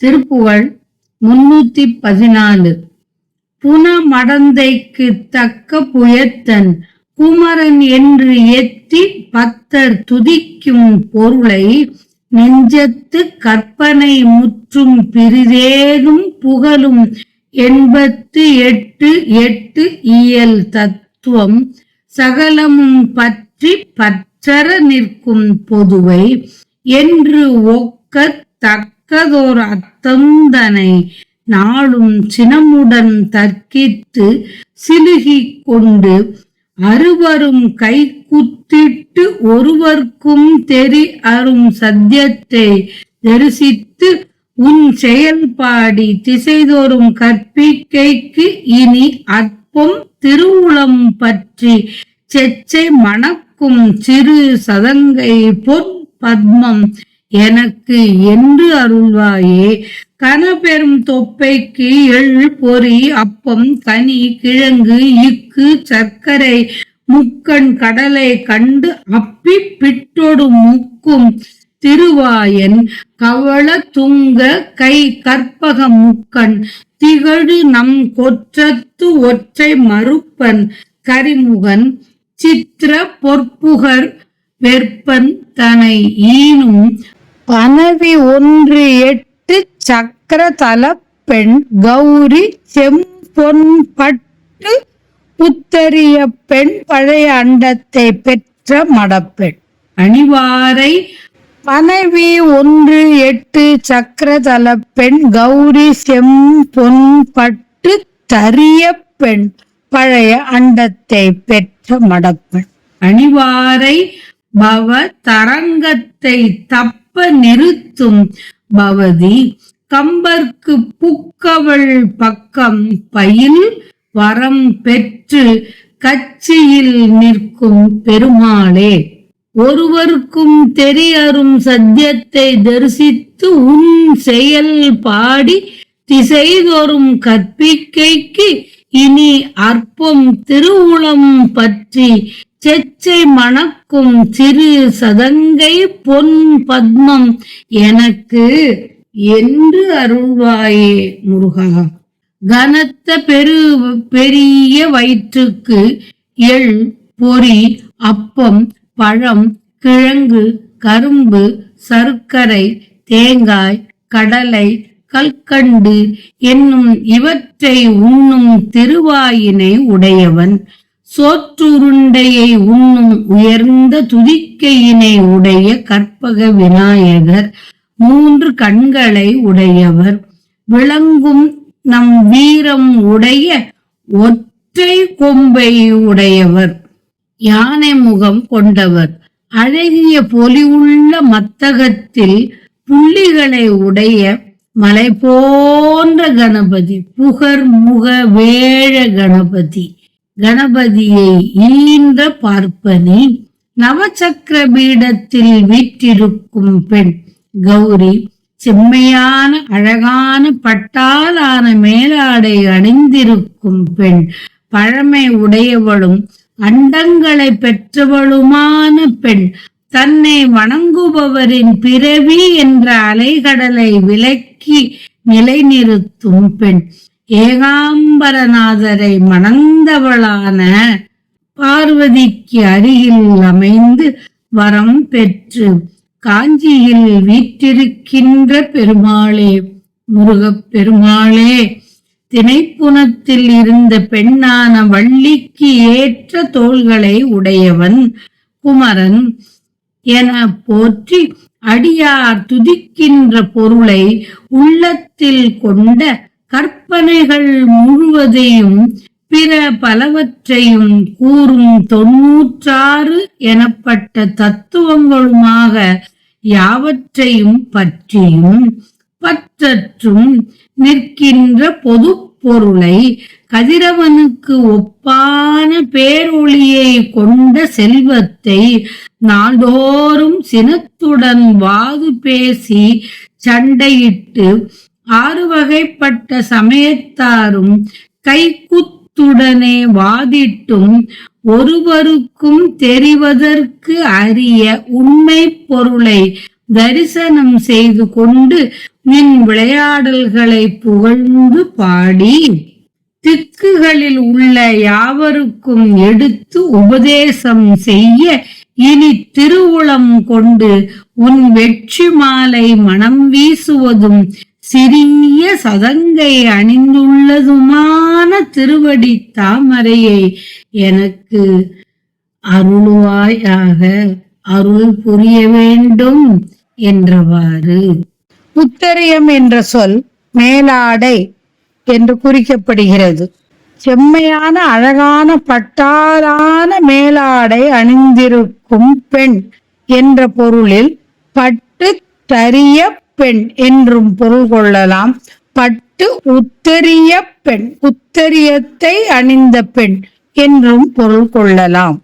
திருப்புகழ் 314. புனமடந்தைக்கு தக்க புயத்தன் குமரன் என்று எத்தி பத்தர் துதிக்கும் பொருளை நெஞ்சத்து கற்பனை முற்றும் பிறிதேதும் புகழும் 88 இயல் தத்துவம் சகலமும் பற்றி பற்றற நிற்கும் பொதுவை என்று ஒக்க தக்கதோர் அத்தந்தனை நாளும் சினமுடன் தர்க்கித்து சிலுகிக் கொண்டு அறுவரும் கை குத்திட்டு ஒருவர்க்கும் தெரி அரும் சத்தியத்தை தரிசித்து உன் செயல்பாடி திசைதோறும் கற்பிக்கைக்கு இனி அற்பம் திருவுளம் பற்றி செச்சை மணக்கும் சிறு சதங்கை பொன் பத்மம் எனக்கு என்று அருள்வாயே. கனபெரும் தொப்பைக்கு எள் பொறி அப்பம் கனி கிழங்கு இக்கு சர்க்கரை முக்கண் கடலை கண்டு அப்பி பிட்டொடு முக்கும் திருவாயன் கவள துங்க கை கற்பக முக்கண் திகழு நம் கொற்றத்து ஒற்றை மறுப்பன் கரிமுகன் சித்திர பொற்புகர் வெற்பன் தனை ஈனும் 18 சக்கர தல பெண் கௌரி செம்பொன் பட்டு புத்தரிய பெண் பழைய அண்டத்தை பெற்ற மடப்பெண். அணிவாரை 18 சக்கர தல பெண் கௌரி செம்பொன் பட்டு தரிய பெண் பழைய அண்டத்தை பெற்ற மடப்பெண். அணிவாரை பவ தரங்கத்தை தப்ப நிறுத்தும் பவதி கம்பர்க்கு புக்கவள் பக்கம் பயில் வரம் பெற்று கட்சியில் நிற்கும் பெருமாளே. ஒருவருக்கும் தெரியரும் சத்தியத்தை தரிசித்து உன் செயல் பாடி திசைதோறும் கற்பிக்கைக்கு இனி அற்பம் திருவுளம் பற்றி செச்சை மணக்கும் சிறு சதங்கை பொன் பத்மம் எனக்கு என்று அருள்வாயே முருகா. கனத்த பெரிய வயிற்றுக்கு எள் பொறி அப்பம் பழம் கிழங்கு கரும்பு சர்க்கரை தேங்காய் கடலை கல்கண்டு என்னும் இவற்றை உண்ணும் திருவாயினை உடையவன். சோற்றுருண்டையை உண்ணும் உயர்ந்த துதிக்கையினை உடைய கற்பக விநாயகர். 3 கண்களை உடையவர். விளங்கும் நம் வீரம் உடைய ஒற்றை கொம்பை உடையவர். யானை முகம் கொண்டவர். அழகிய பொலிவுள்ள மத்தகத்தில் புள்ளிகளை உடைய மலை போன்ற கணபதி. புகர் முக வேழ கணபதி. கணபதியை ஈன்ற பார்ப்பனி. நவசக்கர பீடத்தில் வீற்றிருக்கும் பெண் கௌரி. செம்மையான அழகான பட்டாலான மேலாடை அணிந்திருக்கும் பெண். பழமை உடையவளும் அண்டங்களை பெற்றவளுமான பெண். தன்னை வணங்குபவரின் பிறவி என்ற அலைகடலை விலக்கி நிலைநிறுத்தும் பெண். ஏகாம்பரநாதரை மணந்தவளான பார்வதிக்கு அருகில் அமைந்து வரம் பெற்று காஞ்சியில் வீற்றிருக்கின்ற பெருமாளே. முருகப் பெருமாளே. திணைப்புனத்தில் இருந்த பெண்ணான வள்ளிக்கு ஏற்ற தோள்களை உடையவன் குமரன் என போற்றி அடியார் துதிக்கின்ற பொருளை உள்ளத்தில் கொண்ட கற்பனைகள் முழுவதையும் பிற பலவற்றையும் கூறும் 96 எனப்பட்ட தத்துவங்களுமாக யாவற்றையும் பற்றியும் பற்றற்றும் நிற்கின்ற பொது பொருளை கதிரவனுக்கு ஒப்பான பேரொளியை கொண்ட செல்வத்தை நாள்தோறும் சினத்துடன் வாது பேசி சண்டையிட்டு 6 வகைப்பட்ட சமயத்தாரும் கைக்குத்துடனே வாதிட்டும் ஒருவருக்கும் தெரிவதற்கு அரிய உண்மை பொருளை தரிசனம் செய்து கொண்டு நின் விளையாடல்களை புகழ்ந்து பாடி திக்குகளில் உள்ள யாவருக்கும் எடுத்து உபதேசம் செய்ய இனி திருவுளம் கொண்டு உன் வெற்றி மாலை மனம் வீசுவதும் சிறிய சதங்கை அணிந்துள்ளதுமான திருவடி தாமரையை எனக்கு அருள்வாயாக, அருள் புரிய வேண்டும் என்றவாறு. உத்தரியம் என்ற சொல் மேலாடை என்று குறிக்கப்படுகிறது. செம்மையான அழகான பட்டாலான மேலாடை அணிந்திருக்கும் பெண் என்ற பொருளில் பட்டு தரிய பெண் என்றும் பொருள் கொள்ளலாம். பட்டு உத்தரிய பெண், உத்தரியத்தை அணிந்த பெண் என்றும் பொருள் கொள்ளலாம்.